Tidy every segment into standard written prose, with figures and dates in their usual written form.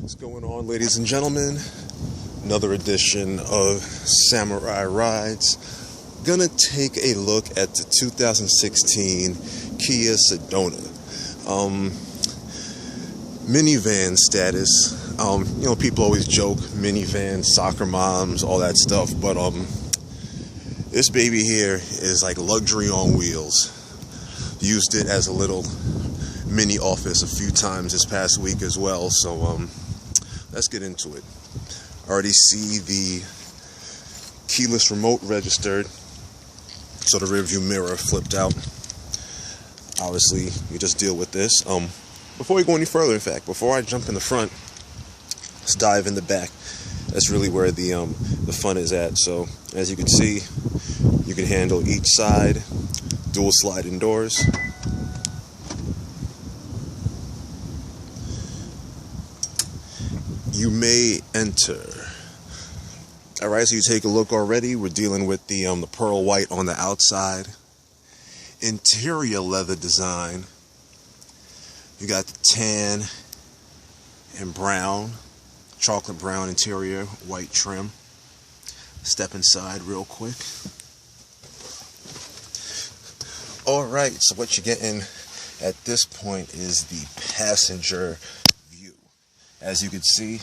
What's going on, ladies and gentlemen? Another edition of Samurai Rides. Gonna take a look at the 2016 Kia Sedona. Minivan status. People always joke, minivan, soccer moms, all that stuff, but this baby here is like luxury on wheels. Used it as a little mini office a few times this past week as well, so let's get into it. Already see the keyless remote registered, so the rear view mirror flipped out. Obviously, you just deal with this. Before we go any further, in fact, before I jump in the front, let's dive in the back. That's really where the fun is at. So, as you can see, you can handle each side, dual sliding doors. You may enter. Alright, so you take a look already. We're dealing with the pearl white on the outside. Interior leather design. You got the tan and brown, chocolate brown interior, white trim. Step inside real quick. Alright, so what you're getting at this point is the passenger view. As you can see,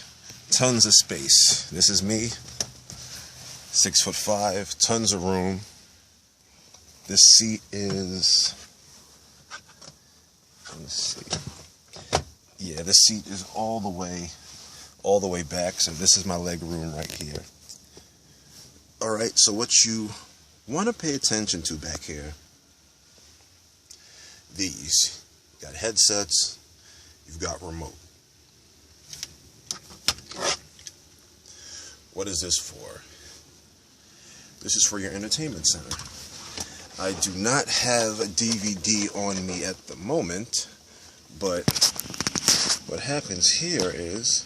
tons of space. This is me, 6'5", tons of room. This seat is, let me see. Yeah, this seat is all the way back. So this is my leg room right here. All right, so what you want to pay attention to back here, these. You got headsets, you've got remote. What is this for? This is for your entertainment center. I do not have a DVD on me at the moment, but what happens here is,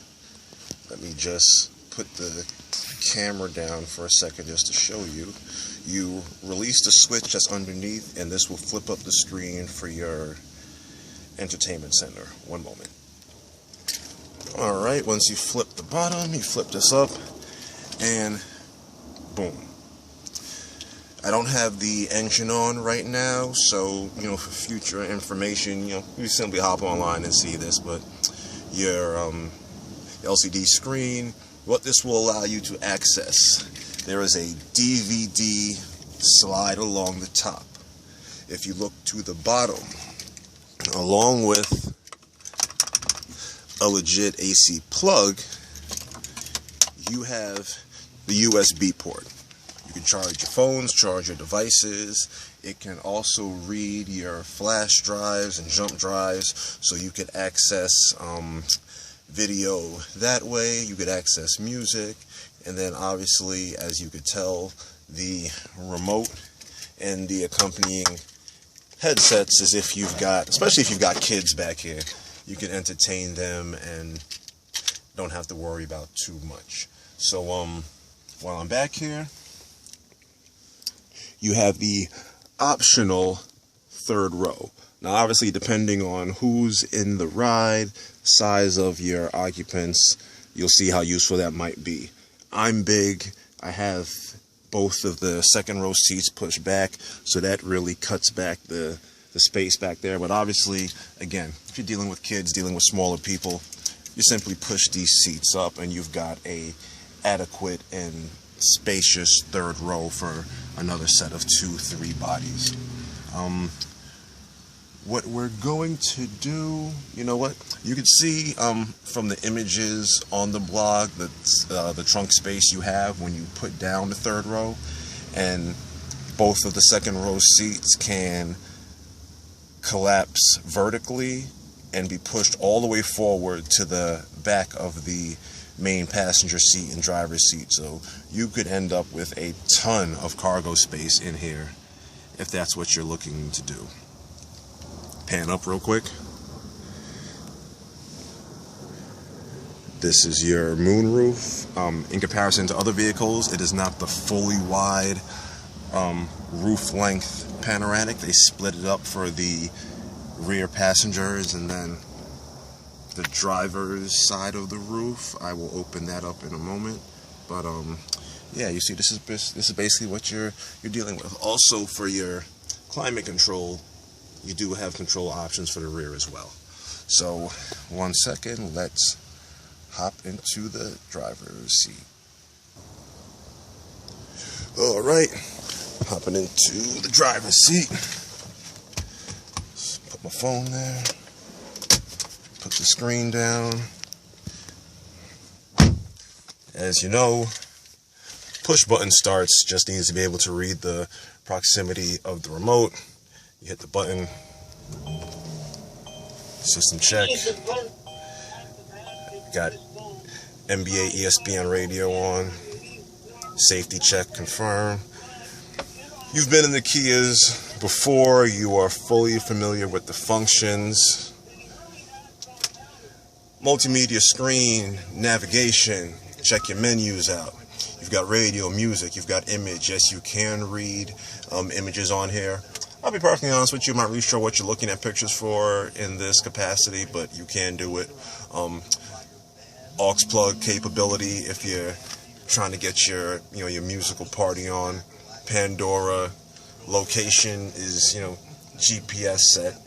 let me just put the camera down for a second just to show you. You release the switch that's underneath, and this will flip up the screen for your entertainment center. One moment. Alright, once you flip the bottom, you flip this up, and boom. I don't have the engine on right now, so, for future information, you simply hop online and see this, but your LCD screen, what this will allow you to access, there is a DVD slide along the top. If you look to the bottom, along with a legit AC plug, you have the USB port. You can charge your phones, charge your devices. It can also read your flash drives and jump drives, so you could access video that way. You could access music, and then obviously, as you could tell, the remote and the accompanying headsets, as if you've got, especially if you've got kids back here, you can entertain them and don't have to worry about too much. So while I'm back here, you have the optional third row. Now, obviously, depending on who's in the ride, size of your occupants, you'll see how useful that might be. I'm big. I have both of the second row seats pushed back, so that really cuts back the space back there. But obviously, again, if you're dealing with kids, dealing with smaller people, you simply push these seats up, and you've got a adequate and spacious third row for another set of 2-3 bodies. What we're going to do, you can see from the images on the blog that the trunk space you have when you put down the third row, and both of the second row seats can collapse vertically and be pushed all the way forward to the back of the main passenger seat and driver's seat. So you could end up with a ton of cargo space in here if that's what you're looking to do. Pan up real quick. This is your moonroof. In comparison to other vehicles, it is not the fully wide roof length panoramic. They split it up for the rear passengers, and then the driver's side of the roof. I will open that up in a moment. But yeah, you see, this is basically what you're dealing with. Also, for your climate control, you do have control options for the rear as well. So, 1 second, let's hop into the driver's seat. All right, hopping into the driver's seat. Just put my phone there. Put the screen down. As you know, push button starts just needs to be able to read the proximity of the remote. You hit the button. System check. Got NBA ESPN radio on. Safety check confirm. You've been in the Kias before. You are fully familiar with the functions. Multimedia screen, navigation, check your menus out. You've got radio, music, you've got image. Yes, you can read images on here. I'll be perfectly honest with you, I'm not really sure what you're looking at pictures for in this capacity, but you can do it. Aux plug capability if you're trying to get your your musical party on. Pandora location is GPS set,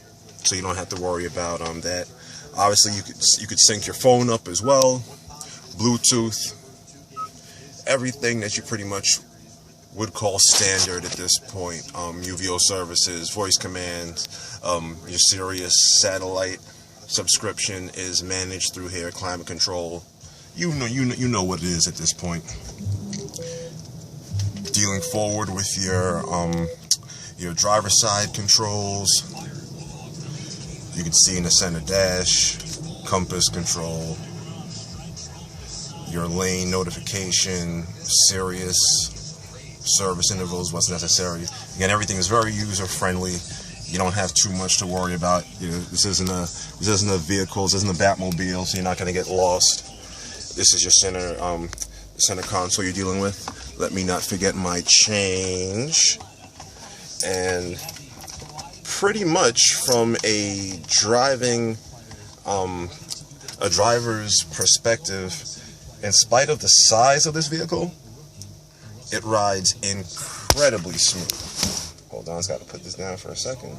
so you don't have to worry about that. Obviously, you could sync your phone up as well. Bluetooth, everything that you pretty much would call standard at this point. UVO services, voice commands, your Sirius satellite subscription is managed through here. Climate control, you know what it is at this point. Dealing forward with your driver's side controls, you can see in the center dash, compass control, your lane notification, Sirius service intervals, what's necessary. Again, everything is very user friendly. You don't have too much to worry about. This isn't a vehicle, this isn't a Batmobile, so you're not going to get lost. This is your center console you're dealing with. Let me not forget my change. And pretty much from a driver's perspective, in spite of the size of this vehicle, it rides incredibly smooth. Hold on, I've got to put this down for a second.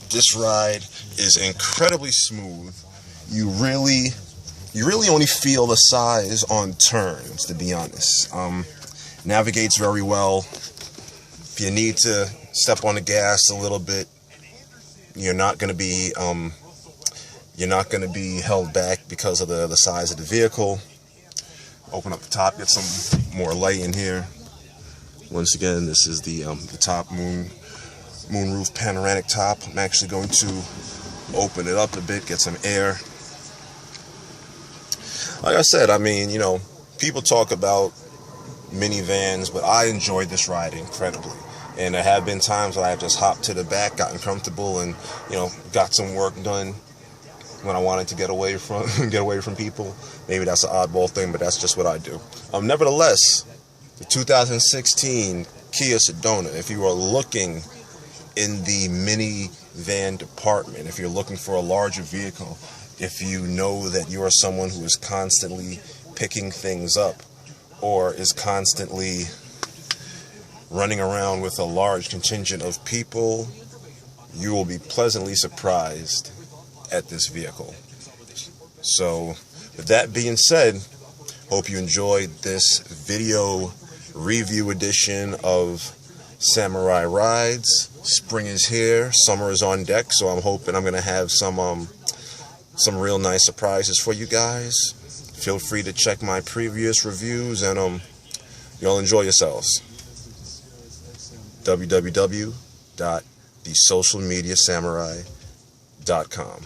This ride is incredibly smooth. You really only feel the size on turns, to be honest. Navigates very well. If you need to step on the gas a little bit, you're not going to be held back because of the size of the vehicle. Open up the top, get some more light in here. Once again, this is the top moonroof panoramic top. I'm actually going to open it up a bit, get some air. Like I said, people talk about minivans, but I enjoyed this ride incredibly. And there have been times when I have just hopped to the back, gotten comfortable, and got some work done when I wanted to get away from people. Maybe that's an oddball thing, but that's just what I do. Nevertheless, the 2016 Kia Sedona, if you are looking in the minivan department, if you're looking for a larger vehicle, if you know that you are someone who is constantly picking things up or is constantly running around with a large contingent of people, you will be pleasantly surprised at this vehicle. So, with that being said, hope you enjoyed this video review edition of Samurai Rides. Spring is here, summer is on deck, so I'm hoping I'm gonna have some real nice surprises for you guys. Feel free to check my previous reviews, and y'all enjoy yourselves. www.thesocialmediasamurai.com